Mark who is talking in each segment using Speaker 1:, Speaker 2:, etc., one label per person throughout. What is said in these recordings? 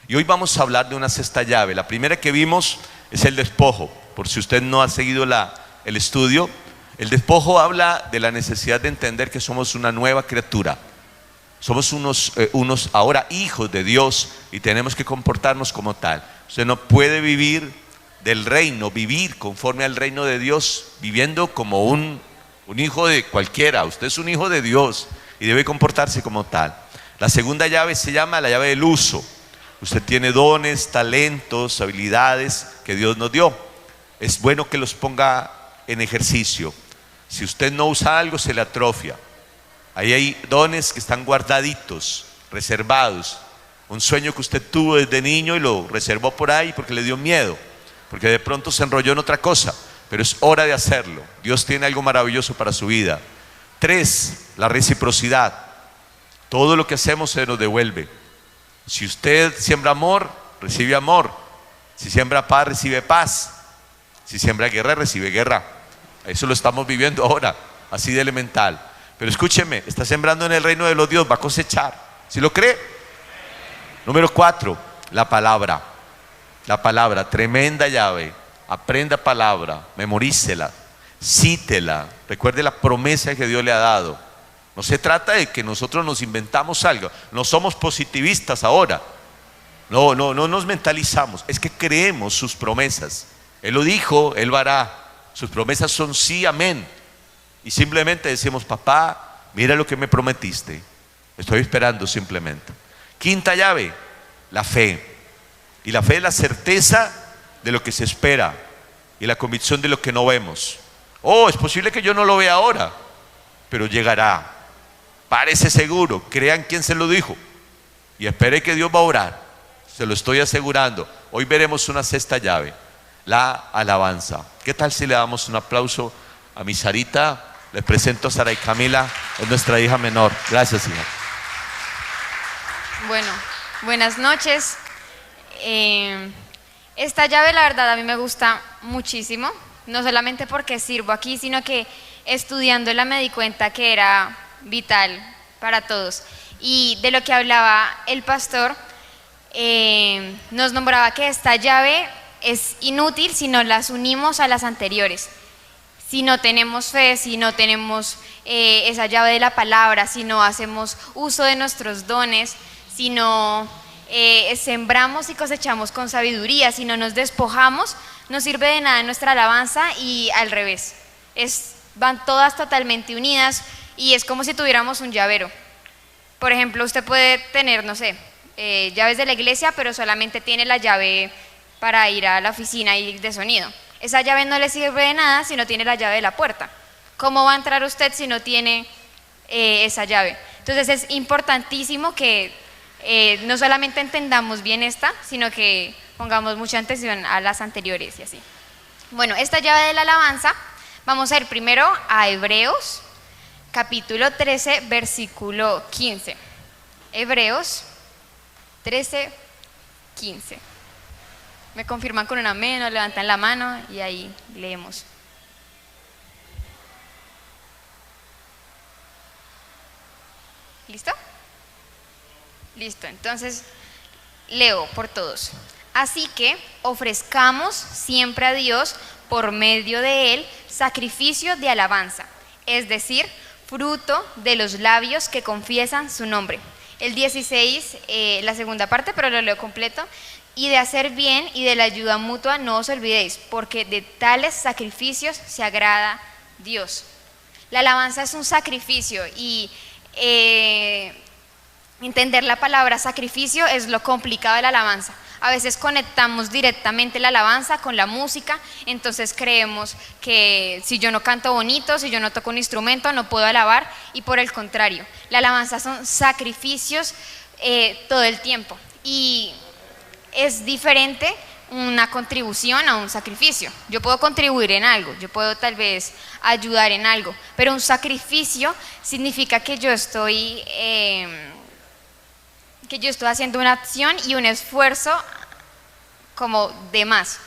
Speaker 1: Y hoy vamos a hablar de una sexta llave. La primera que vimos es el despojo. Por si usted no ha seguido el estudio, el despojo habla de la necesidad de entender que somos una nueva criatura. Somos unos ahora hijos de Dios y tenemos que comportarnos como tal. Usted no puede vivir del reino, vivir conforme al reino de Dios, viviendo como un hijo de cualquiera. Usted es un hijo de Dios y debe comportarse como tal. La segunda llave se llama la llave del uso. Usted tiene dones, talentos, habilidades que Dios nos dio. Es bueno que los ponga en ejercicio. Si usted no usa algo, se le atrofia. Ahí hay dones que están guardaditos, reservados. Un sueño que usted tuvo desde niño y lo reservó por ahí porque le dio miedo, porque de pronto se enrolló en otra cosa, pero es hora de hacerlo. Dios tiene algo maravilloso para su vida. 3, la reciprocidad. Todo lo que hacemos se nos devuelve. Si usted siembra amor, recibe amor. Si siembra paz, recibe paz. Si siembra guerra, recibe guerra. Eso lo estamos viviendo ahora, así de elemental. Pero escúcheme, está sembrando en el reino de los dioses, va a cosechar. ¿Sí lo cree? Número 4, la palabra. La palabra, tremenda llave. Aprenda palabra, memorícela, cítela, recuerde la promesa que Dios le ha dado. No se trata de que nosotros nos inventamos algo, no somos positivistas ahora. No nos mentalizamos, es que creemos sus promesas. Él lo dijo, Él lo hará. Sus promesas son sí, amén. Y simplemente decimos: papá, mira lo que me prometiste. Estoy esperando simplemente. Quinta llave, la fe. Y la fe es la certeza de lo que se espera y la convicción de lo que no vemos. Oh, es posible que yo no lo vea ahora, pero llegará. Párese seguro, crean quién se lo dijo y espere que Dios va a orar. Se lo estoy asegurando. Hoy veremos una sexta llave, la alabanza. ¿Qué tal si le damos un aplauso a mi Sarita? Les presento a Sara y Camila, es nuestra hija menor. Gracias, hija.
Speaker 2: Bueno, buenas noches. Esta llave, la verdad, a mí me gusta muchísimo. No solamente porque sirvo aquí, sino que estudiándola me di cuenta que era vital para todos. Y de lo que hablaba el pastor, nos nombraba que esta llave es inútil si no las unimos a las anteriores. Si no tenemos fe, si no tenemos esa llave de la palabra, si no hacemos uso de nuestros dones, si no sembramos y cosechamos con sabiduría, si no nos despojamos, no sirve de nada nuestra alabanza y al revés. Van todas totalmente unidas y es como si tuviéramos un llavero. Por ejemplo, usted puede tener, no sé, llaves de la iglesia, pero solamente tiene la llave para ir a la oficina y de sonido. Esa llave no le sirve de nada si no tiene la llave de la puerta. ¿Cómo va a entrar usted si no tiene esa llave? Entonces es importantísimo que no solamente entendamos bien esta, sino que pongamos mucha atención a las anteriores y así. Bueno, esta llave de la alabanza, vamos a ir primero a Hebreos, capítulo 13, versículo 15. Hebreos 13, 15. Me confirman con un amén o levantan la mano y ahí leemos. ¿Listo? Listo, entonces leo por todos. Así que ofrezcamos siempre a Dios por medio de Él sacrificio de alabanza, es decir, fruto de los labios que confiesan su nombre. El 16, la segunda parte, pero lo leo completo. Y de hacer bien y de la ayuda mutua no os olvidéis, porque de tales sacrificios se agrada Dios. La alabanza es un sacrificio y entender la palabra sacrificio es lo complicado de la alabanza. A veces conectamos directamente la alabanza con la música, entonces creemos que si yo no canto bonito, si yo no toco un instrumento, no puedo alabar, y por el contrario, la alabanza son sacrificios todo el tiempo. Y es diferente una contribución a un sacrificio. Yo puedo contribuir en algo, yo puedo tal vez ayudar en algo, pero un sacrificio significa que yo estoy haciendo una acción y un esfuerzo como de más.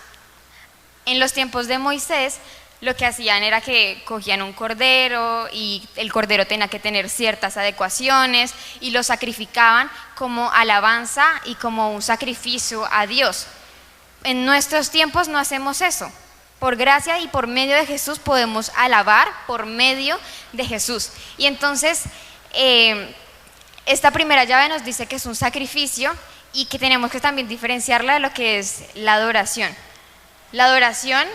Speaker 2: En los tiempos de Moisés, lo que hacían era que cogían un cordero y el cordero tenía que tener ciertas adecuaciones y lo sacrificaban como alabanza y como un sacrificio a Dios. En nuestros tiempos no hacemos eso. Por gracia y por medio de Jesús podemos alabar por medio de Jesús. Y entonces esta primera llave nos dice que es un sacrificio y que tenemos que también diferenciarla de lo que es la adoración. La adoración,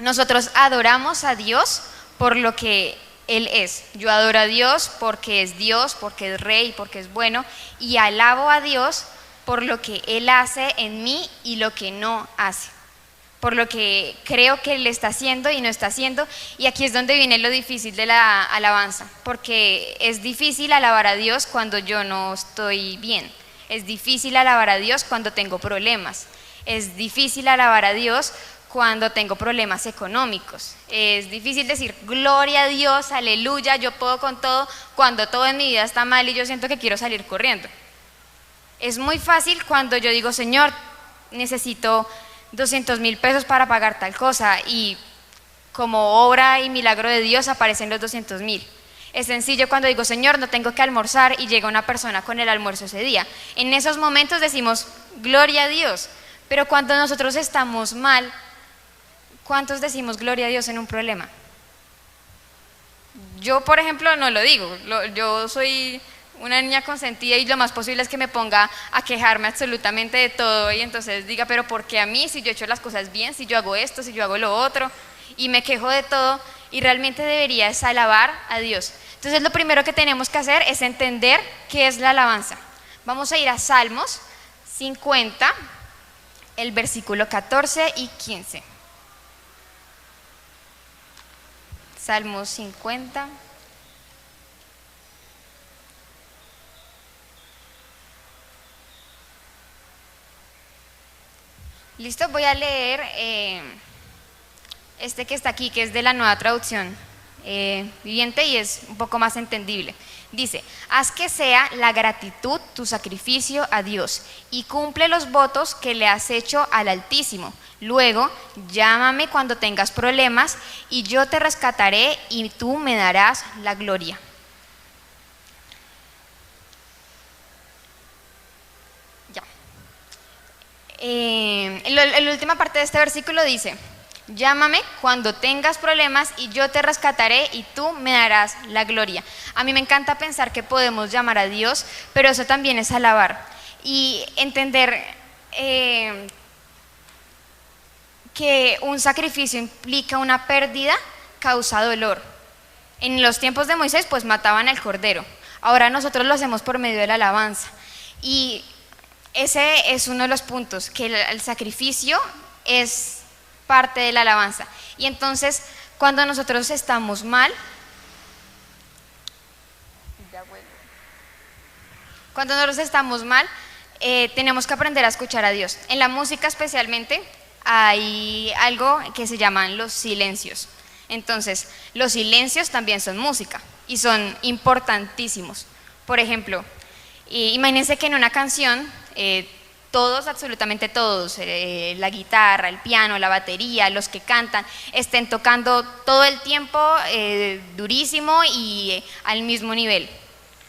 Speaker 2: nosotros adoramos a Dios por lo que Él es. Yo adoro a Dios, porque es Rey, porque es bueno, y alabo a Dios por lo que Él hace en mí y lo que no hace, por lo que creo que Él está haciendo y no está haciendo. Y aquí es donde viene lo difícil de la alabanza, porque es difícil alabar a Dios cuando yo no estoy bien, es difícil alabar a Dios cuando tengo problemas, es difícil alabar a Dios cuando tengo problemas económicos, es difícil decir gloria a Dios, aleluya, yo puedo con todo, cuando todo en mi vida está mal y yo siento que quiero salir corriendo. Es muy fácil cuando yo digo, Señor, necesito 200,000 pesos para pagar tal cosa, y como obra y milagro de Dios aparecen los 200,000. Es sencillo cuando digo, Señor, no tengo que almorzar, y llega una persona con el almuerzo ese día. En esos momentos decimos, gloria a Dios. Pero cuando nosotros estamos mal, ¿cuántos decimos gloria a Dios en un problema? Yo, por ejemplo, no lo digo. Yo soy una niña consentida y lo más posible es que me ponga a quejarme absolutamente de todo, y entonces diga, pero ¿por qué a mí? Si yo he hecho las cosas bien, si yo hago esto, si yo hago lo otro, y me quejo de todo, y realmente debería es alabar a Dios. Entonces lo primero que tenemos que hacer es entender qué es la alabanza. Vamos a ir a Salmos 50, el versículo 14 y 15. Salmos 50. Listo, voy a leer este que está aquí, que es de la Nueva Traducción Viviente, y es un poco más entendible. Dice, haz que sea la gratitud tu sacrificio a Dios y cumple los votos que le has hecho al Altísimo. Luego, llámame cuando tengas problemas y yo te rescataré y tú me darás la gloria. Ya. La última parte de este versículo dice, llámame cuando tengas problemas y yo te rescataré y tú me darás la gloria. A mí me encanta pensar que podemos llamar a Dios, pero eso también es alabar y entender que un sacrificio implica una pérdida, causa dolor. En los tiempos de Moisés pues mataban al cordero, ahora nosotros lo hacemos por medio de la alabanza, y ese es uno de los puntos, que el sacrificio es parte de la alabanza. Y entonces cuando nosotros estamos mal, tenemos que aprender a escuchar a Dios. En la música especialmente hay algo que se llaman los silencios. Entonces los silencios también son música y son importantísimos. Por ejemplo, imagínense que en una canción todos, absolutamente todos, la guitarra, el piano, la batería, los que cantan, estén tocando todo el tiempo durísimo y al mismo nivel.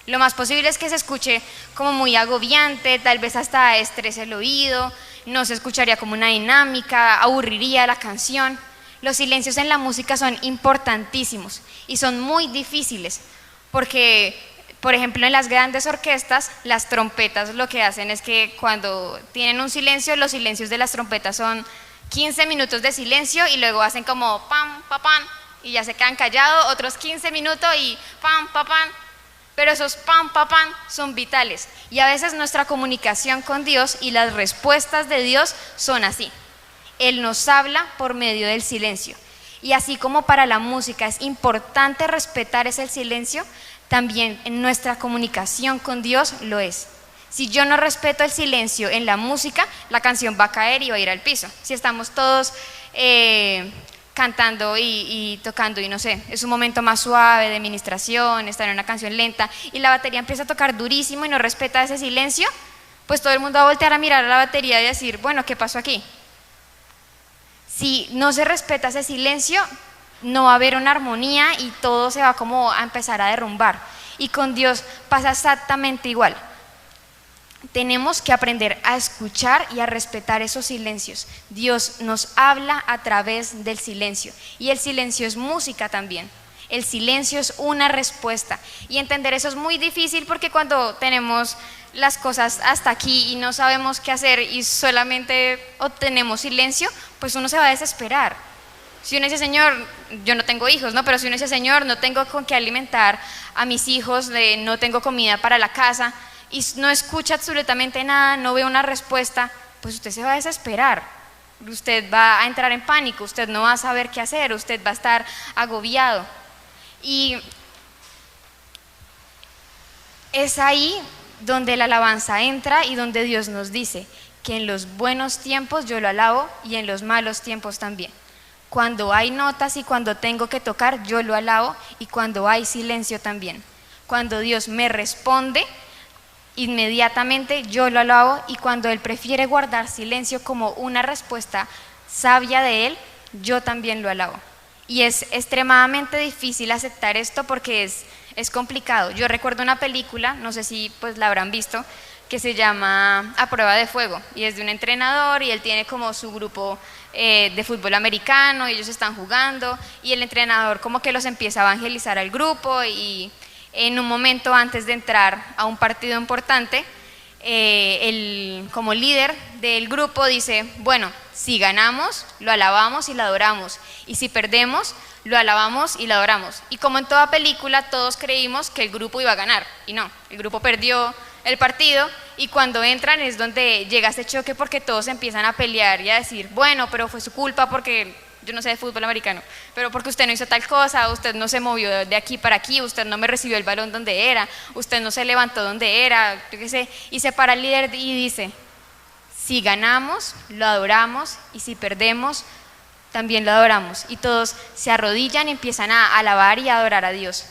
Speaker 2: Lo más posible es que se escuche como muy agobiante, tal vez hasta estrese el oído, no se escucharía como una dinámica, aburriría la canción. Los silencios en la música son importantísimos y son muy difíciles porque, por ejemplo, en las grandes orquestas, las trompetas lo que hacen es que cuando tienen un silencio, los silencios de las trompetas son 15 minutos de silencio y luego hacen como pam, pa, pam, y ya se quedan callados, otros 15 minutos y pam, pa, pam. Pero esos pam, pa, pam son vitales, y a veces nuestra comunicación con Dios y las respuestas de Dios son así. Él nos habla por medio del silencio, y así como para la música es importante respetar ese silencio, también en nuestra comunicación con Dios lo es. Si yo no respeto el silencio en la música, la canción va a caer y va a ir al piso. Si estamos todos cantando y tocando, y no sé, es un momento más suave de ministración, está en una canción lenta y la batería empieza a tocar durísimo y no respeta ese silencio, pues todo el mundo va a voltear a mirar a la batería y decir, bueno, ¿qué pasó aquí? Si no se respeta ese silencio, no va a haber una armonía y todo se va como a empezar a derrumbar. Y con Dios pasa exactamente igual. Tenemos que aprender a escuchar y a respetar esos silencios. Dios nos habla a través del silencio y el silencio es música también. El silencio es una respuesta y entender eso es muy difícil porque cuando tenemos las cosas hasta aquí y no sabemos qué hacer y solamente obtenemos silencio, pues uno se va a desesperar. Si uno dice, Señor, yo no tengo hijos, ¿no? Pero si uno dice, Señor, no tengo con qué alimentar a mis hijos, no tengo comida para la casa y no escucha absolutamente nada, no ve una respuesta, pues usted se va a desesperar. Usted va a entrar en pánico, usted no va a saber qué hacer, usted va a estar agobiado. Y es ahí donde la alabanza entra y donde Dios nos dice que en los buenos tiempos yo lo alabo y en los malos tiempos también. Cuando hay notas y cuando tengo que tocar, yo lo alabo y cuando hay silencio también. Cuando Dios me responde, inmediatamente yo lo alabo y cuando Él prefiere guardar silencio como una respuesta sabia de Él, yo también lo alabo. Y es extremadamente difícil aceptar esto porque es complicado. Yo recuerdo una película, no sé si pues la habrán visto, que se llama A Prueba de Fuego y es de un entrenador y él tiene como su grupo de fútbol americano y ellos están jugando y el entrenador como que los empieza a evangelizar al grupo y en un momento antes de entrar a un partido importante, como líder del grupo dice, bueno, si ganamos, lo alabamos y lo adoramos, y si perdemos, lo alabamos y lo adoramos. Y como en toda película, todos creímos que el grupo iba a ganar, y no, el grupo perdió el partido, y cuando entran es donde llega ese choque porque todos empiezan a pelear y a decir, bueno, pero fue su culpa porque yo no sé de fútbol americano, pero porque usted no hizo tal cosa, usted no se movió de aquí para aquí, usted no me recibió el balón donde era, usted no se levantó donde era, yo qué sé, y se para el líder y dice, si ganamos, lo adoramos, y si perdemos, también lo adoramos, y todos se arrodillan y empiezan a alabar y a adorar a Dios.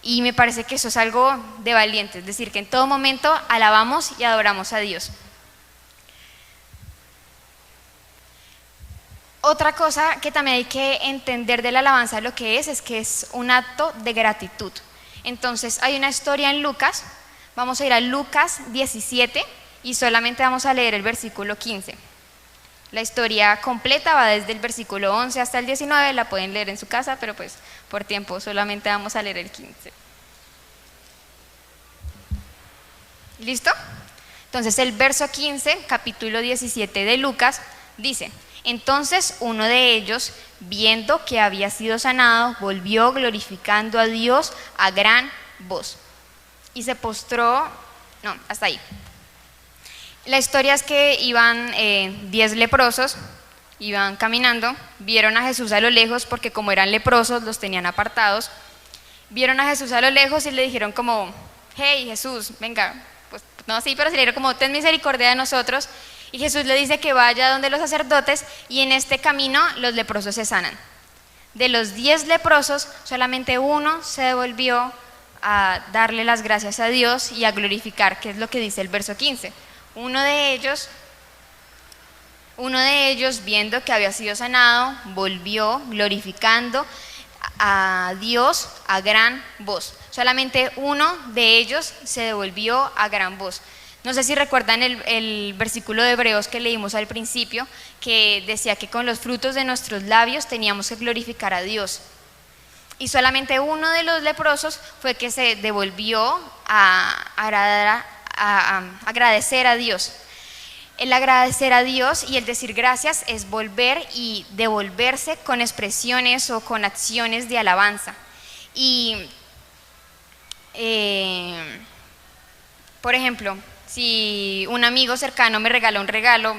Speaker 2: Y me parece que eso es algo de valiente, es decir, que en todo momento alabamos y adoramos a Dios. Otra cosa que también hay que entender de la alabanza lo que es que es un acto de gratitud. Entonces hay una historia en Lucas, vamos a ir a Lucas 17 y solamente vamos a leer el versículo 15. La historia completa va desde el versículo 11 hasta el 19, la pueden leer en su casa, pero pues por tiempo solamente vamos a leer el 15. ¿Listo? Entonces el verso 15, capítulo 17 de Lucas, dice, entonces uno de ellos, viendo que había sido sanado, volvió glorificando a Dios a gran voz. Y se postró, no, hasta ahí. La historia es que iban 10 leprosos, iban caminando, vieron a Jesús a lo lejos, porque como eran leprosos los tenían apartados, vieron a Jesús a lo lejos y le dijeron como, hey Jesús, venga, pues no así, pero se le dijeron como, ten misericordia de nosotros, y Jesús le dice que vaya donde los sacerdotes y en este camino los leprosos se sanan. De los 10 leprosos, solamente uno se devolvió a darle las gracias a Dios y a glorificar, que es lo que dice el verso 15. Uno de ellos, viendo que había sido sanado, volvió glorificando a Dios a gran voz. Solamente uno de ellos se devolvió a gran voz. No sé si recuerdan el versículo de Hebreos que leímos al principio, que decía que con los frutos de nuestros labios teníamos que glorificar a Dios. Y solamente uno de los leprosos fue que se devolvió a agradecer a Dios. El agradecer a Dios y el decir gracias es volver y devolverse con expresiones o con acciones de alabanza. Y, por ejemplo, si un amigo cercano me da un regalo,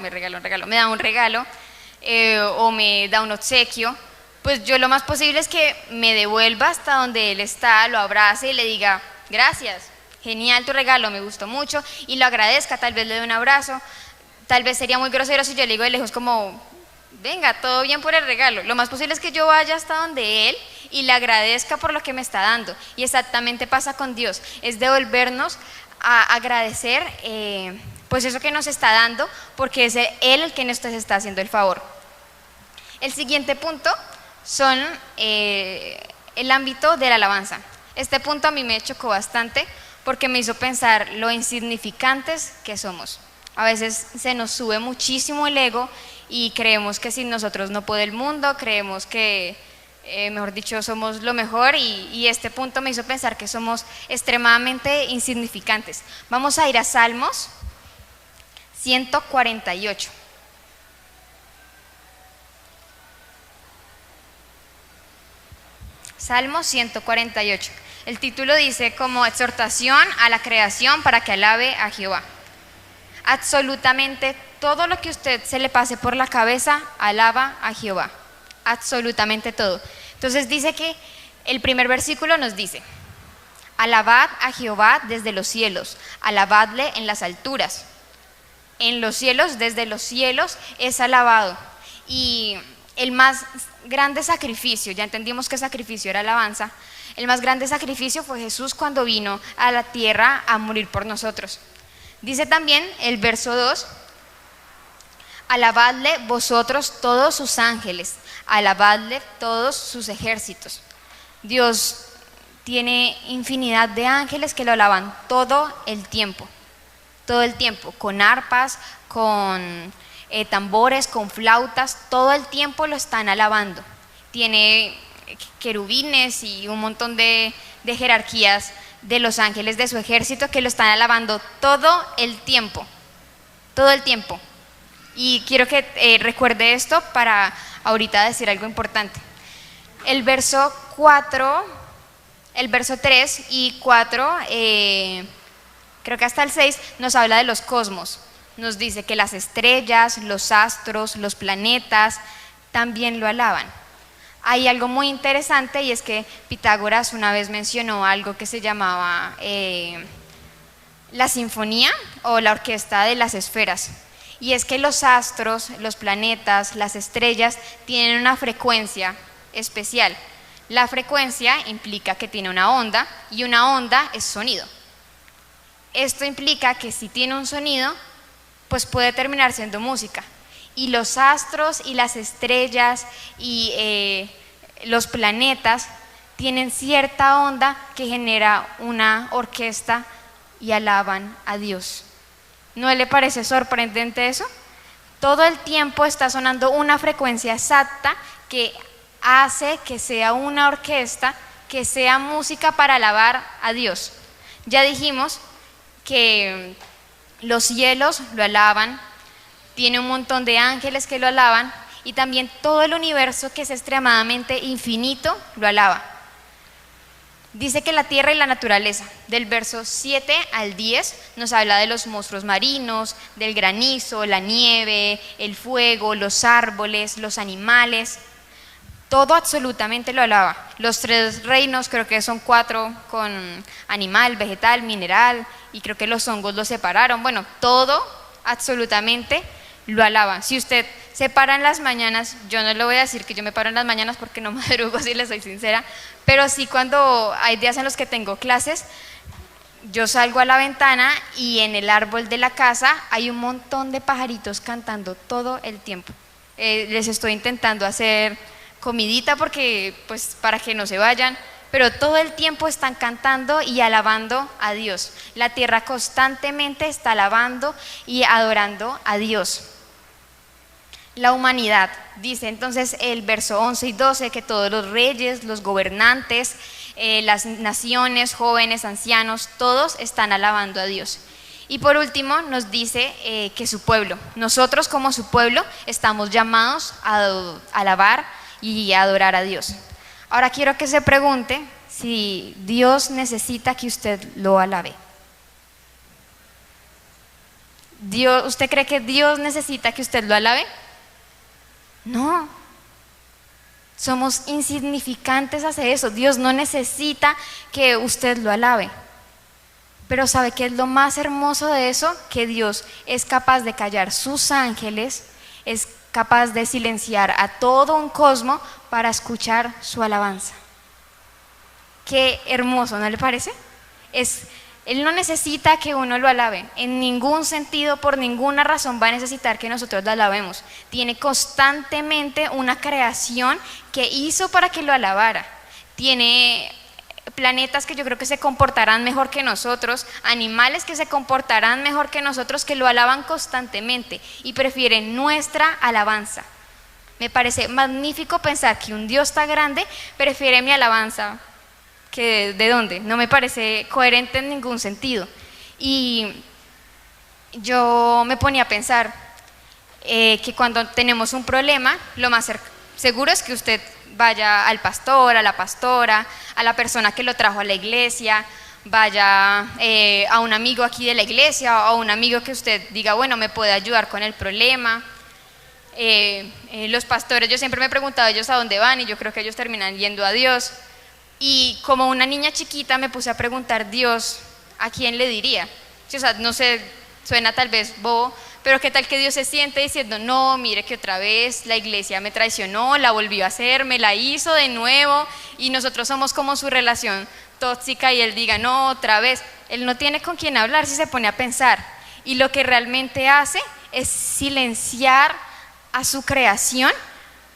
Speaker 2: o me da un obsequio, pues yo lo más posible es que me devuelva hasta donde él está, lo abrace y le diga, gracias, genial tu regalo, me gustó mucho, y lo agradezca, tal vez le dé un abrazo. Tal vez sería muy grosero si yo le digo de lejos como, venga, todo bien por el regalo. Lo más posible es que yo vaya hasta donde él y le agradezca por lo que me está dando. Y exactamente pasa con Dios, es devolvernos a agradecer pues eso que nos está dando, porque es Él el que nos está haciendo el favor. El siguiente punto son el ámbito de la alabanza. Este punto a mí me chocó bastante porque me hizo pensar lo insignificantes que somos. A veces se nos sube muchísimo el ego y creemos que sin nosotros no puede el mundo, creemos que, mejor dicho, somos lo mejor y este punto me hizo pensar que somos extremadamente insignificantes. Vamos a ir a Salmos 148. Salmo 148. El título dice como exhortación a la creación para que alabe a Jehová. Absolutamente todo lo que a usted se le pase por la cabeza, alaba a Jehová. Absolutamente todo. Entonces dice que el primer versículo nos dice: alabad a Jehová desde los cielos, alabadle en las alturas. En los cielos, desde los cielos es alabado. Y el más grande sacrificio, ya entendimos que sacrificio era alabanza, el más grande sacrificio fue Jesús cuando vino a la tierra a morir por nosotros. Dice también el verso 2: alabadle vosotros todos sus ángeles, alabadle todos sus ejércitos. Dios tiene infinidad de ángeles que lo alaban todo el tiempo, con arpas, con tambores, con flautas, todo el tiempo lo están alabando. Tiene querubines y un montón de jerarquías de los ángeles de su ejército que lo están alabando todo el tiempo, todo el tiempo. Y quiero que recuerde esto para ahorita decir algo importante. El verso 3 y 4, creo que hasta el 6, nos habla de los cosmos. Nos dice que las estrellas, los astros, los planetas también lo alaban. Hay algo muy interesante y es que Pitágoras una vez mencionó algo que se llamaba la sinfonía o la orquesta de las esferas. Y es que los astros, los planetas, las estrellas tienen una frecuencia especial. La frecuencia implica que tiene una onda y una onda es sonido. Esto implica que si tiene un sonido, pues puede terminar siendo música. Y los astros y las estrellas y los planetas tienen cierta onda que genera una orquesta y alaban a Dios. ¿No le parece sorprendente eso? Todo el tiempo está sonando una frecuencia exacta que hace que sea una orquesta, que sea música para alabar a Dios. Ya dijimos que los cielos lo alaban, tiene un montón de ángeles que lo alaban y también todo el universo, que es extremadamente infinito, lo alaba. Dice que la tierra y la naturaleza, del verso 7 al 10, nos habla de los monstruos marinos, del granizo, la nieve, el fuego, los árboles, los animales. Todo absolutamente lo alaba. Los 3 reinos, creo que son 4, con animal, vegetal, mineral, y creo que los hongos los separaron. Bueno, todo absolutamente lo alaba. Si usted se para en las mañanas, yo no le voy a decir que yo me paro en las mañanas porque no madrugo, si le soy sincera, pero sí cuando hay días en los que tengo clases, yo salgo a la ventana y en el árbol de la casa hay un montón de pajaritos cantando todo el tiempo. Les estoy intentando hacer comidita porque, pues, para que no se vayan, pero todo el tiempo están cantando y alabando a Dios. La tierra constantemente está alabando y adorando a Dios. La humanidad, dice entonces el verso 11 y 12, que todos los reyes, los gobernantes, las naciones, jóvenes, ancianos, todos están alabando a Dios. Y por último nos dice que su pueblo, nosotros como su pueblo, estamos llamados a alabar y a adorar a Dios. Ahora quiero que se pregunte si Dios necesita que usted lo alabe. ¿Usted cree que Dios necesita que usted lo alabe? No, somos insignificantes hacia eso. Dios no necesita que usted lo alabe. Pero ¿sabe qué es lo más hermoso de eso? Que Dios es capaz de callar sus ángeles, es capaz de silenciar a todo un cosmos para escuchar su alabanza. Qué hermoso, ¿no le parece? Es Él no necesita que uno lo alabe, en ningún sentido, por ninguna razón va a necesitar que nosotros lo alabemos. Tiene constantemente una creación que hizo para que lo alabara. Tiene planetas que yo creo que se comportarán mejor que nosotros, animales que se comportarán mejor que nosotros, que lo alaban constantemente y prefieren nuestra alabanza. Me parece magnífico pensar que un Dios tan grande prefiere mi alabanza. ¿Que de dónde? No me parece coherente en ningún sentido. Y yo me ponía a pensar que cuando tenemos un problema, lo más seguro es que usted vaya al pastor, a la pastora, a la persona que lo trajo a la iglesia, vaya a un amigo aquí de la iglesia o a un amigo que usted diga, bueno, me puede ayudar con el problema. Los pastores, yo siempre me he preguntado ellos a dónde van y yo creo que ellos terminan yendo a Dios. Y como una niña chiquita me puse a preguntar, Dios, ¿a quién le diría? Sí, o sea, no sé, suena tal vez bobo, pero ¿qué tal que Dios se siente diciendo, no, mire que otra vez la iglesia me traicionó, la volvió a hacer, me la hizo de nuevo y nosotros somos como su relación tóxica y Él diga, no, otra vez? Él no tiene con quién hablar si se pone a pensar, y lo que realmente hace es silenciar a su creación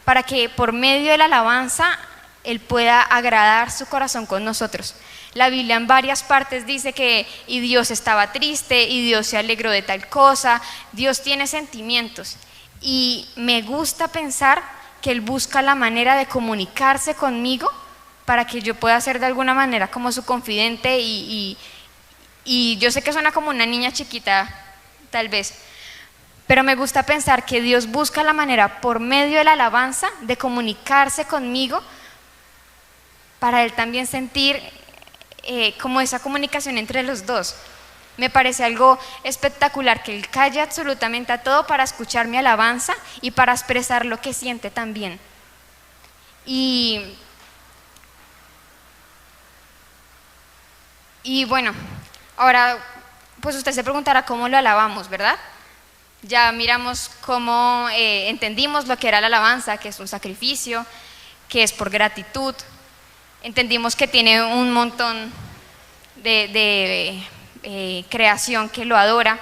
Speaker 2: para que por medio de la alabanza Él pueda agradar su corazón con nosotros. La Biblia en varias partes dice que y Dios estaba triste y Dios se alegró de tal cosa. Dios tiene sentimientos y me gusta pensar que Él busca la manera de comunicarse conmigo para que yo pueda ser de alguna manera como su confidente y yo sé que suena como una niña chiquita tal vez, pero me gusta pensar que Dios busca la manera por medio de la alabanza de comunicarse conmigo para Él también sentir como esa comunicación entre los dos. Me parece algo espectacular que Él calle absolutamente a todo para escuchar mi alabanza y para expresar lo que siente también. Y bueno, ahora pues usted se preguntará cómo lo alabamos, ¿verdad? Ya miramos cómo entendimos lo que era la alabanza, que es un sacrificio, que es por gratitud. Entendimos que tiene un montón de creación que lo adora,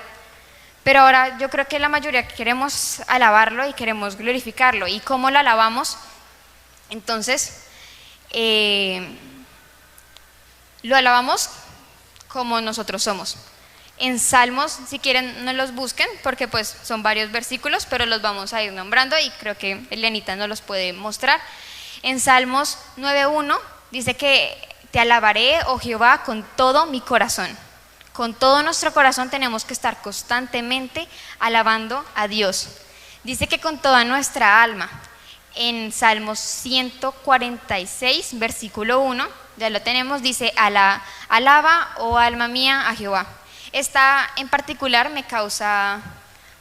Speaker 2: pero ahora yo creo que la mayoría queremos alabarlo y queremos glorificarlo. ¿Y cómo lo alabamos? Entonces, lo alabamos como nosotros somos. En Salmos, si quieren no los busquen, porque pues son varios versículos, pero los vamos a ir nombrando y creo que Elenita nos los puede mostrar. En Salmos 9:1 dice que te alabaré, oh Jehová, con todo mi corazón. Con todo nuestro corazón tenemos que estar constantemente alabando a Dios. Dice que con toda nuestra alma. En Salmos 146, versículo 1, ya lo tenemos, dice, alaba, oh alma mía, a Jehová. Esta en particular me causa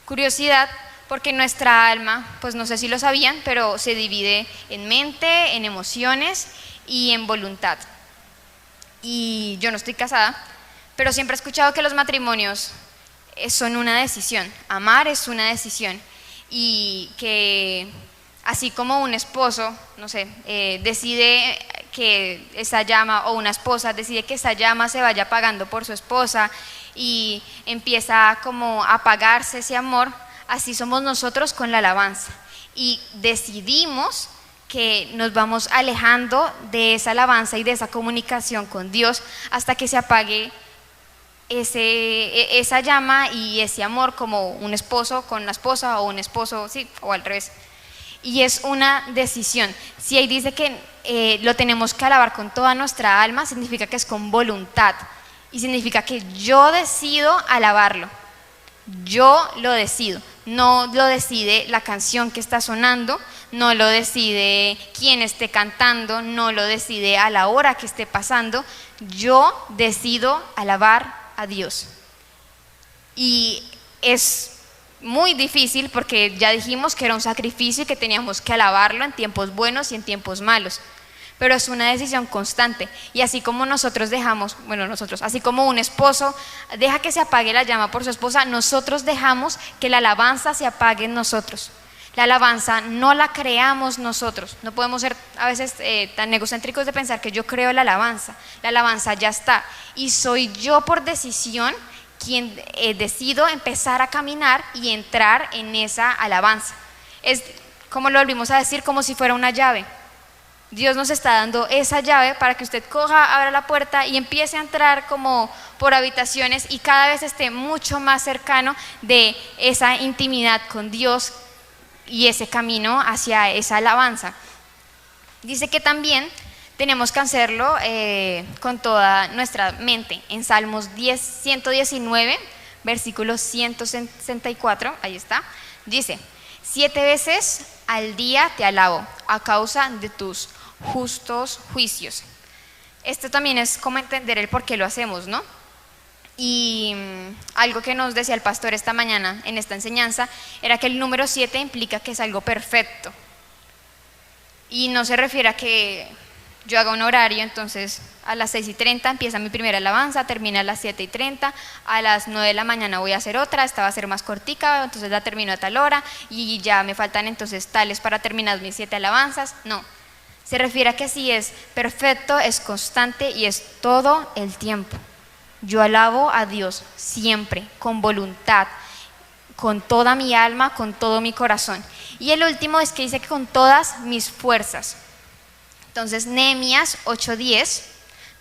Speaker 2: curiosidad porque nuestra alma, pues no sé si lo sabían, pero se divide en mente, en emociones y en voluntad. Y yo no estoy casada, pero siempre he escuchado que los matrimonios son una decisión, amar es una decisión, y que así como un esposo, no sé, decide que esa llama, o una esposa decide que esa llama se vaya apagando por su esposa y empieza como a apagarse ese amor, así somos nosotros con la alabanza, y decidimos que nos vamos alejando de esa alabanza y de esa comunicación con Dios hasta que se apague esa llama y ese amor, como un esposo con la esposa o un esposo, sí, o al revés. Y es una decisión. Si ahí dice que lo tenemos que alabar con toda nuestra alma, significa que es con voluntad y significa que yo decido alabarlo. Yo lo decido, no lo decide la canción que está sonando, no lo decide quien esté cantando, no lo decide a la hora que esté pasando. Yo decido alabar a Dios. Y es muy difícil porque ya dijimos que era un sacrificio y que teníamos que alabarlo en tiempos buenos y en tiempos malos. Pero es una decisión constante, y así como nosotros dejamos, así como un esposo deja que se apague la llama por su esposa, nosotros dejamos que la alabanza se apague en nosotros. La alabanza no la creamos nosotros. No podemos ser a veces tan egocéntricos de pensar que yo creo la alabanza. La alabanza ya está. Y soy yo por decisión quien decido empezar a caminar y entrar en esa alabanza. Es, como lo volvimos a decir, como si fuera una llave. Dios nos está dando esa llave para que usted coja, abra la puerta y empiece a entrar como por habitaciones y cada vez esté mucho más cercano de esa intimidad con Dios y ese camino hacia esa alabanza. Dice que también tenemos que hacerlo con toda nuestra mente. En Salmos 119, versículo 164, ahí está, dice: 7 veces al día te alabo a causa de tus justos juicios. Esto también es como entender el por qué lo hacemos, ¿no? Y algo que nos decía el pastor esta mañana en esta enseñanza era que el número 7 implica que es algo perfecto. Y no se refiere a que yo haga un horario, entonces a las 6:30 empieza mi primera alabanza, termina a las 7:30, a las 9 de la mañana voy a hacer otra, esta va a ser más cortica, entonces la termino a tal hora y ya me faltan entonces tales para terminar mis 7 alabanzas. No, se refiere a que si es perfecto, es constante y es todo el tiempo. Yo alabo a Dios siempre, con voluntad, con toda mi alma, con todo mi corazón. Y el último es que dice que con todas mis fuerzas. Entonces Nehemías 8:10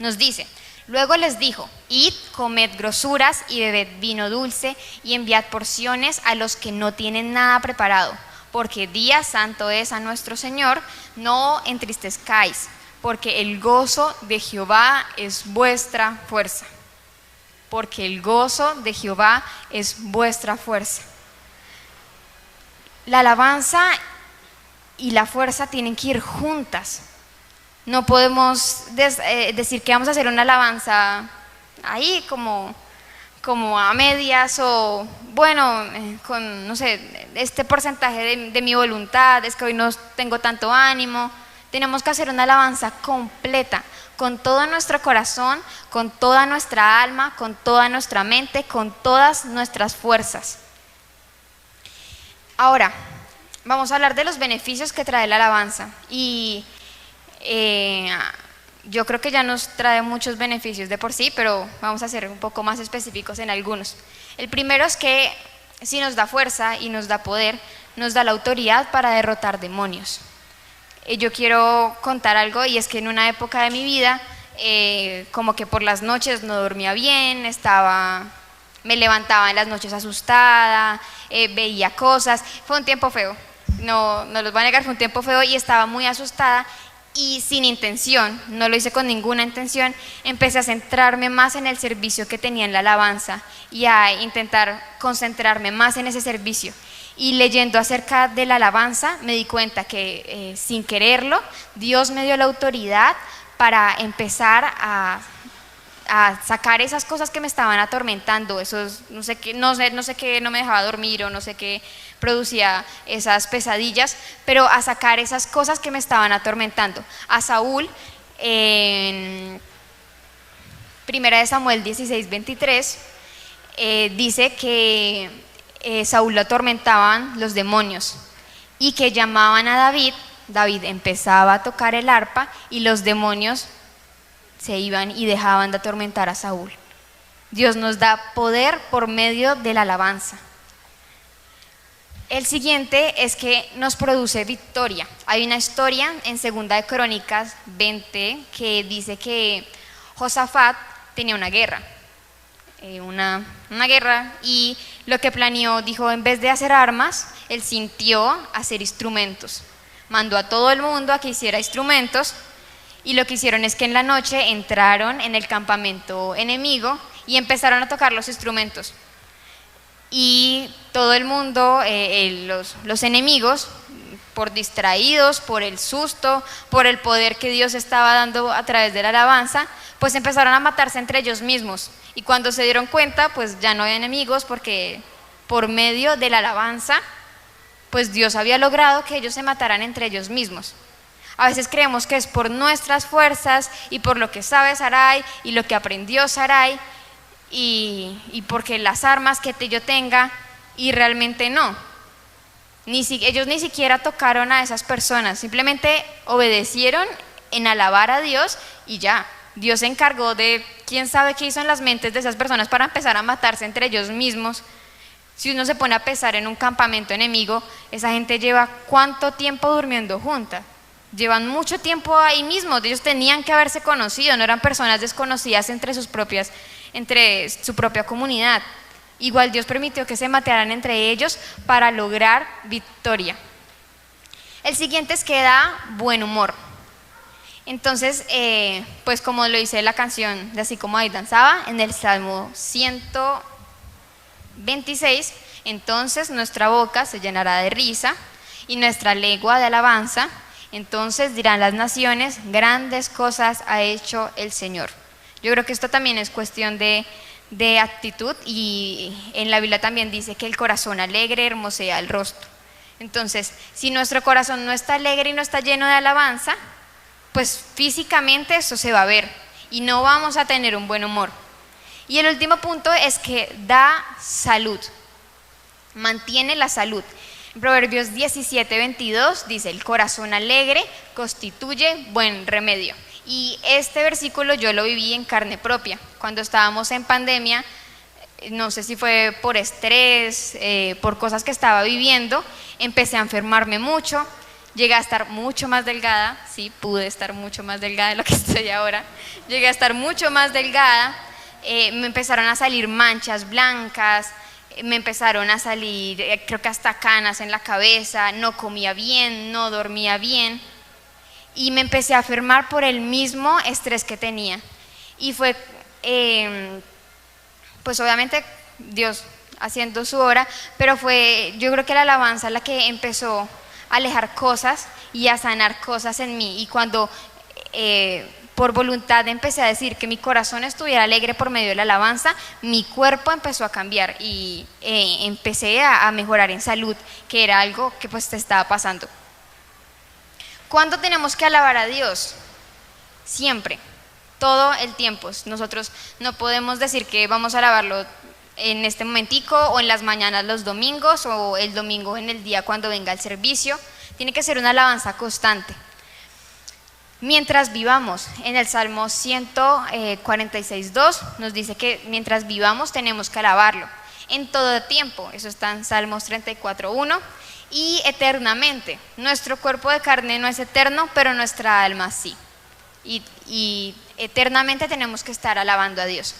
Speaker 2: nos dice: luego les dijo: id, comed grosuras y bebed vino dulce y enviad porciones a los que no tienen nada preparado, porque día santo es a nuestro Señor, no entristezcáis, porque el gozo de Jehová es vuestra fuerza. Porque el gozo de Jehová es vuestra fuerza. La alabanza y la fuerza tienen que ir juntas. No podemos decir que vamos a hacer una alabanza ahí como a medias o bueno, con no sé, este porcentaje de mi voluntad, es que hoy no tengo tanto ánimo. Tenemos que hacer una alabanza completa, con todo nuestro corazón, con toda nuestra alma, con toda nuestra mente, con todas nuestras fuerzas. Ahora, vamos a hablar de los beneficios que trae la alabanza y yo creo que ya nos trae muchos beneficios de por sí, pero vamos a ser un poco más específicos en algunos. El primero es que si nos da fuerza y nos da poder, nos da la autoridad para derrotar demonios. Yo quiero contar algo y es que en una época de mi vida, como que por las noches no dormía bien, me levantaba en las noches asustada, veía cosas, fue un tiempo feo, no los voy a negar, fue un tiempo feo y estaba muy asustada y sin intención, no lo hice con ninguna intención, empecé a centrarme más en el servicio que tenía en la alabanza y a intentar concentrarme más en ese servicio. Y leyendo acerca de la alabanza me di cuenta que sin quererlo Dios me dio la autoridad para empezar a sacar esas cosas que me estaban atormentando, esos no sé qué no me dejaba dormir o no sé qué producía esas pesadillas, pero a sacar esas cosas que me estaban atormentando. A Saúl en 1 Samuel 16:23 dice que Saúl lo atormentaban los demonios y que llamaban a David. David empezaba a tocar el arpa y los demonios se iban y dejaban de atormentar a Saúl. Dios nos da poder por medio de la alabanza. El siguiente es que nos produce victoria. Hay una historia en 2 de Crónicas 20 que dice que Josafat tenía una guerra. Una guerra y lo que planeó, dijo, en vez de hacer armas, él sintió hacer instrumentos. Mandó a todo el mundo a que hiciera instrumentos y lo que hicieron es que en la noche entraron en el campamento enemigo y empezaron a tocar los instrumentos. Y todo el mundo, los enemigos, por distraídos, por el susto, por el poder que Dios estaba dando a través de la alabanza, pues empezaron a matarse entre ellos mismos. Y cuando se dieron cuenta, pues ya no había enemigos porque por medio de la alabanza, pues Dios había logrado que ellos se mataran entre ellos mismos. A veces creemos que es por nuestras fuerzas y por lo que sabe Sarai y lo que aprendió Sarai y porque las armas que yo tenga, y realmente no. Ellos ni siquiera tocaron a esas personas, simplemente obedecieron en alabar a Dios y ya. Dios se encargó de quién sabe qué hizo en las mentes de esas personas para empezar a matarse entre ellos mismos. Si uno se pone a pensar en un campamento enemigo, esa gente lleva ¿cuánto tiempo durmiendo junta? Llevan mucho tiempo ahí mismo, ellos tenían que haberse conocido, no eran personas desconocidas entre su propia comunidad. Igual Dios permitió que se mataran entre ellos para lograr victoria. El siguiente es que da buen humor. Entonces, pues como lo dice la canción de Así como ahí danzaba, en el Salmo 126, entonces nuestra boca se llenará de risa y nuestra lengua de alabanza. Entonces dirán las naciones, grandes cosas ha hecho el Señor. Yo creo que esto también es cuestión de actitud, y en la Biblia también dice que el corazón alegre hermosea el rostro. Entonces, si nuestro corazón no está alegre y no está lleno de alabanza, pues físicamente eso se va a ver y no vamos a tener un buen humor. Y el último punto es que da salud, mantiene la salud. En Proverbios 17:22 dice: el corazón alegre constituye buen remedio. Y este versículo yo lo viví en carne propia. Cuando estábamos en pandemia, no sé si fue por estrés, por cosas que estaba viviendo, empecé a enfermarme mucho, llegué a estar mucho más delgada, sí, pude estar mucho más delgada de lo que estoy ahora, llegué a estar mucho más delgada, me empezaron a salir manchas blancas, me empezaron a salir, creo que hasta canas en la cabeza, no comía bien, no dormía bien, y me empecé a enfermar por el mismo estrés que tenía. Y fue, pues obviamente Dios haciendo su obra, pero fue, yo creo que la alabanza la que empezó a alejar cosas y a sanar cosas en mí. Y cuando por voluntad empecé a decir que mi corazón estuviera alegre por medio de la alabanza, mi cuerpo empezó a cambiar y empecé a mejorar en salud, que era algo que pues te estaba pasando. ¿Cuándo tenemos que alabar a Dios? Siempre, todo el tiempo. Nosotros no podemos decir que vamos a alabarlo en este momentico, o en las mañanas los domingos, o el domingo en el día cuando venga el servicio. Tiene que ser una alabanza constante. Mientras vivamos, en el Salmo 146:2 nos dice que mientras vivamos tenemos que alabarlo en todo tiempo. Eso está en Salmos 34:1. Y eternamente. Nuestro cuerpo de carne no es eterno, pero nuestra alma sí. Y eternamente tenemos que estar alabando a Dios.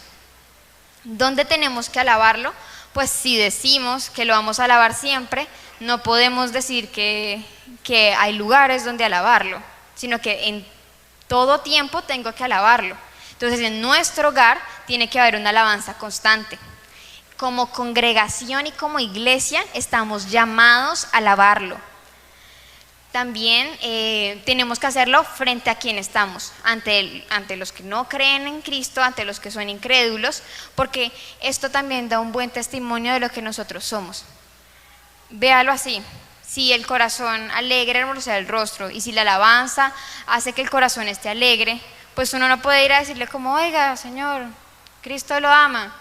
Speaker 2: ¿Dónde tenemos que alabarlo? Pues si decimos que lo vamos a alabar siempre, no podemos decir que hay lugares donde alabarlo, sino que en todo tiempo tengo que alabarlo. Entonces en nuestro hogar tiene que haber una alabanza constante. Como congregación y como iglesia estamos llamados a alabarlo. También tenemos que hacerlo frente a quien estamos, ante los que no creen en Cristo, ante los que son incrédulos, porque esto también da un buen testimonio de lo que nosotros somos. Véalo así: si el corazón alegre hermosea el rostro, y si la alabanza hace que el corazón esté alegre, pues uno no puede ir a decirle como: oiga, Señor, Cristo lo ama.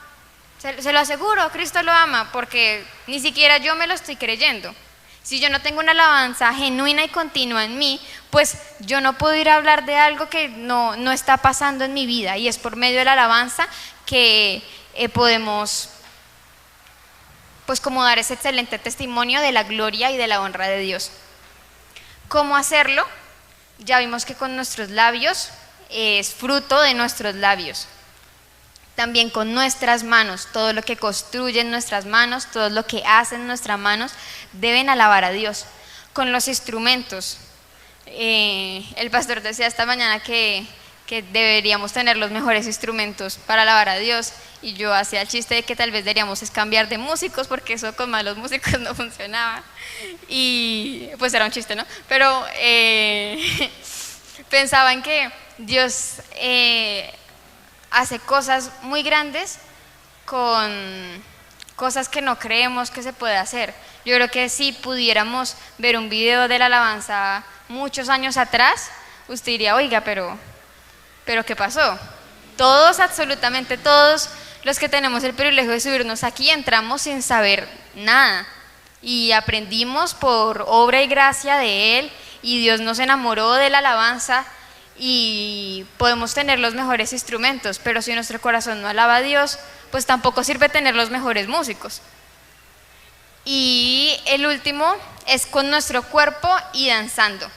Speaker 2: Se lo aseguro, Cristo lo ama, porque ni siquiera yo me lo estoy creyendo. Si yo no tengo una alabanza genuina y continua en mí, pues yo no puedo ir a hablar de algo que no está pasando en mi vida, y es por medio de la alabanza que podemos pues como dar ese excelente testimonio de la gloria y de la honra de Dios. ¿Cómo hacerlo? Ya vimos que con nuestros labios, es fruto de nuestros labios. También con nuestras manos, todo lo que construyen nuestras manos, todo lo que hacen nuestras manos, deben alabar a Dios. Con los instrumentos, el pastor decía esta mañana que deberíamos tener los mejores instrumentos para alabar a Dios, y yo hacía el chiste de que tal vez deberíamos cambiar de músicos, porque eso con malos músicos no funcionaba, y pues era un chiste, ¿no? Pero pensaba en que Dios hace cosas muy grandes con cosas que no creemos que se puede hacer. Yo creo que si pudiéramos ver un video de la alabanza muchos años atrás, usted diría: oiga, pero ¿qué pasó? Todos, absolutamente todos los que tenemos el privilegio de subirnos aquí, entramos sin saber nada. y aprendimos por obra y gracia de Él, y Dios nos enamoró de la alabanza y podemos tener los mejores instrumentos, pero si nuestro corazón no alaba a Dios, pues tampoco sirve tener los mejores músicos. Y el último es con nuestro cuerpo y danzando.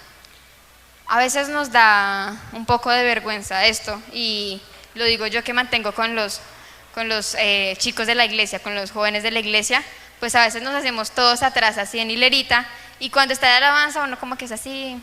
Speaker 2: A veces nos da un poco de vergüenza esto, y lo digo yo que mantengo con los chicos de la iglesia, con los jóvenes de la iglesia, pues a veces nos hacemos todos atrás así en hilerita, y cuando está de alabanza uno como que es así.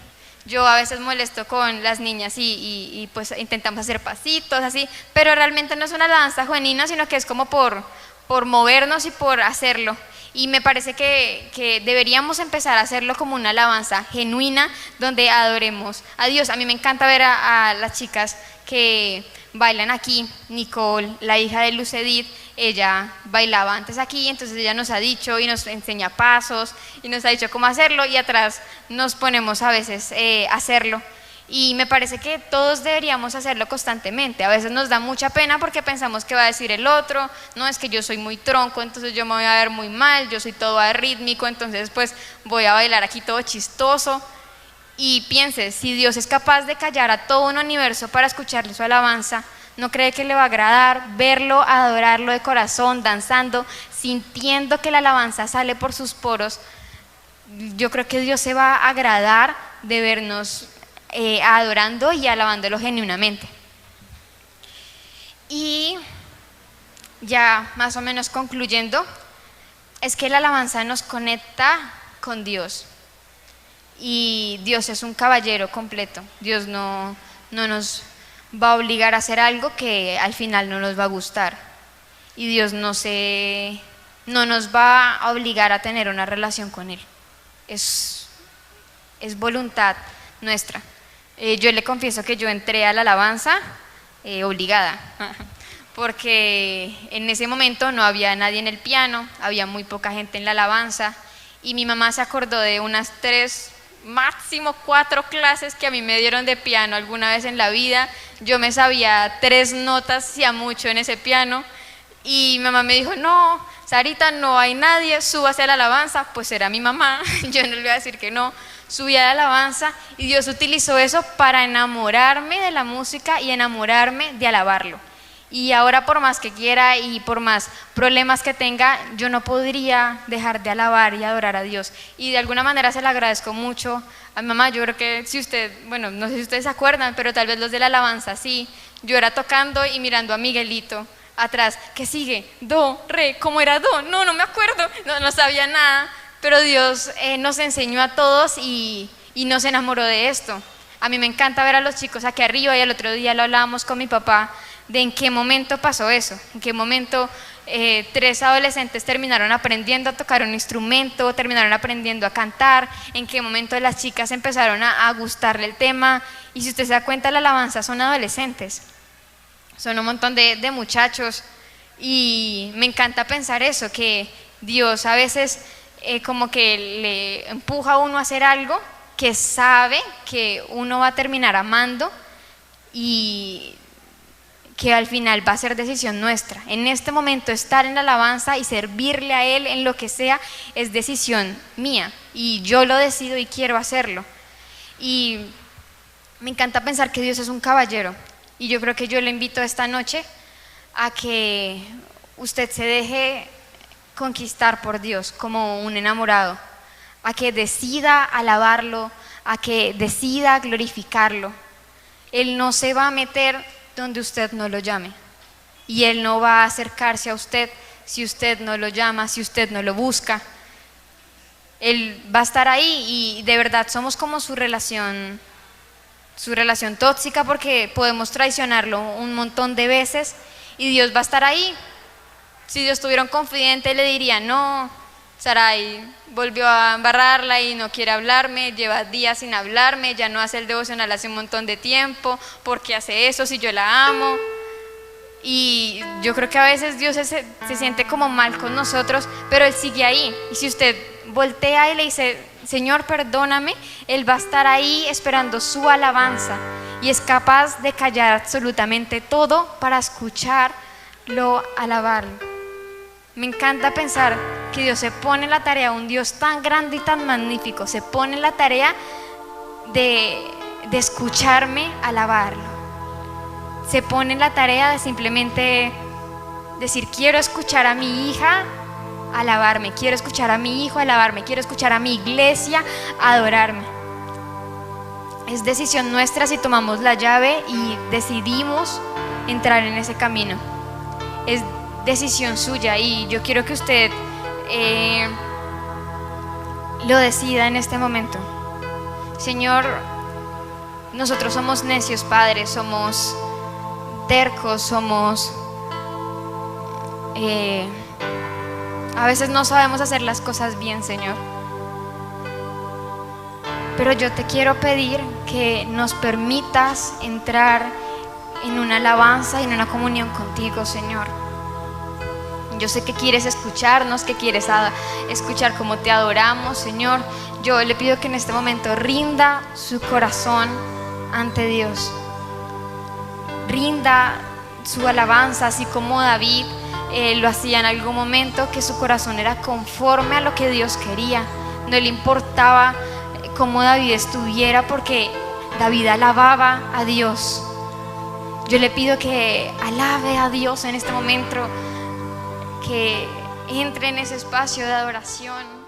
Speaker 2: Yo a veces molesto con las niñas y pues intentamos hacer pasitos así, pero realmente no es una alabanza genuina, sino que es como por movernos y por hacerlo. Y me parece que deberíamos empezar a hacerlo como una alabanza genuina donde adoremos a Dios. A mí me encanta ver a las chicas que bailan aquí. Nicole, la hija de Luz Edith, ella bailaba antes aquí, entonces ella nos ha dicho y nos enseña pasos y nos ha dicho cómo hacerlo, y atrás nos ponemos a veces a hacerlo. Y me parece que todos deberíamos hacerlo constantemente. A veces nos da mucha pena porque pensamos que va a decir el otro, no, es que yo soy muy tronco, entonces yo me voy a ver muy mal, yo soy todo arrítmico, entonces pues voy a bailar aquí todo chistoso. Y piense, si Dios es capaz de callar a todo un universo para escucharle su alabanza, ¿no cree que le va a agradar verlo, adorarlo de corazón, danzando, sintiendo que la alabanza sale por sus poros? Yo creo que Dios se va a agradar de vernos adorando y alabándolo genuinamente. Y ya más o menos concluyendo, es que la alabanza nos conecta con Dios, y Dios es un caballero completo. Dios no nos va a obligar a hacer algo que al final no nos va a gustar, y Dios no nos va a obligar a tener una relación con Él. Es voluntad nuestra. Yo le confieso que yo entré a la alabanza obligada, porque en ese momento no había nadie en el piano, había muy poca gente en la alabanza, y mi mamá se acordó de unas 3, máximo 4 clases que a mí me dieron de piano alguna vez en la vida. Yo me sabía 3 notas, si a mucho, en ese piano, y mi mamá me dijo: no, Sarita, no hay nadie, súbase a la alabanza. Pues era mi mamá, yo no le voy a decir que no. Subí a la alabanza, y Dios utilizó eso para enamorarme de la música y enamorarme de alabarlo. Y ahora, por más que quiera y por más problemas que tenga, yo no podría dejar de alabar y adorar a Dios. Y de alguna manera se le agradezco mucho a mi mamá. Yo creo que si usted, bueno, no sé si ustedes se acuerdan, pero tal vez los de la alabanza sí. Yo era tocando y mirando a Miguelito atrás, que sigue, do, re, ¿cómo era do? No me acuerdo, no sabía nada. Pero Dios nos enseñó a todos y nos enamoró de esto. A mí me encanta ver a los chicos aquí arriba, y el otro día lo hablábamos con mi papá de en qué momento pasó eso, en qué momento 3 adolescentes terminaron aprendiendo a tocar un instrumento, terminaron aprendiendo a cantar, en qué momento las chicas empezaron a gustarle el tema. Y si usted se da cuenta, la alabanza son adolescentes, son un montón de muchachos, y me encanta pensar eso, que Dios a veces como que le empuja a uno a hacer algo que sabe que uno va a terminar amando, y que al final va a ser decisión nuestra. En este momento estar en la alabanza y servirle a Él en lo que sea es decisión mía, y yo lo decido y quiero hacerlo. Y me encanta pensar que Dios es un caballero, y yo creo que yo le invito esta noche a que usted se deje conquistar por Dios como un enamorado, a que decida alabarlo, a que decida glorificarlo. Él no se va a meter donde usted no lo llame, y Él no va a acercarse a usted si usted no lo llama, si usted no lo busca. Él va a estar ahí, y de verdad somos como su relación tóxica, porque podemos traicionarlo un montón de veces, y Dios va a estar ahí. Si Dios tuviera un confidente, le diría: no, Sarai volvió a embarrarla y no quiere hablarme, lleva días sin hablarme, ya no hace el devocional hace un montón de tiempo, ¿por qué hace eso si yo la amo? Y yo creo que a veces Dios se siente como mal con nosotros, pero Él sigue ahí. Y si usted voltea y le dice: Señor, perdóname, Él va a estar ahí esperando su alabanza, y es capaz de callar absolutamente todo para escucharlo, alabarlo. Me encanta pensar que Dios se pone en la tarea, un Dios tan grande y tan magnífico, se pone en la tarea de escucharme alabarlo. Se pone en la tarea de simplemente decir, quiero escuchar a mi hija alabarme, quiero escuchar a mi hijo alabarme, quiero escuchar a mi iglesia adorarme. Es decisión nuestra si tomamos la llave y decidimos entrar en ese camino. Es decisión suya y yo quiero que usted lo decida en este momento. Señor, nosotros somos necios, Padre, somos tercos, a veces no sabemos hacer las cosas bien, Señor. Pero yo te quiero pedir que nos permitas entrar en una alabanza y en una comunión contigo, Señor. Yo sé que quieres escucharnos, que quieres escuchar cómo te adoramos, Señor. Yo le pido que en este momento rinda su corazón ante Dios. Rinda su alabanza, así como David lo hacía en algún momento, que su corazón era conforme a lo que Dios quería. No le importaba cómo David estuviera, porque David alababa a Dios. Yo le pido que alabe a Dios en este momento, que entre en ese espacio de adoración.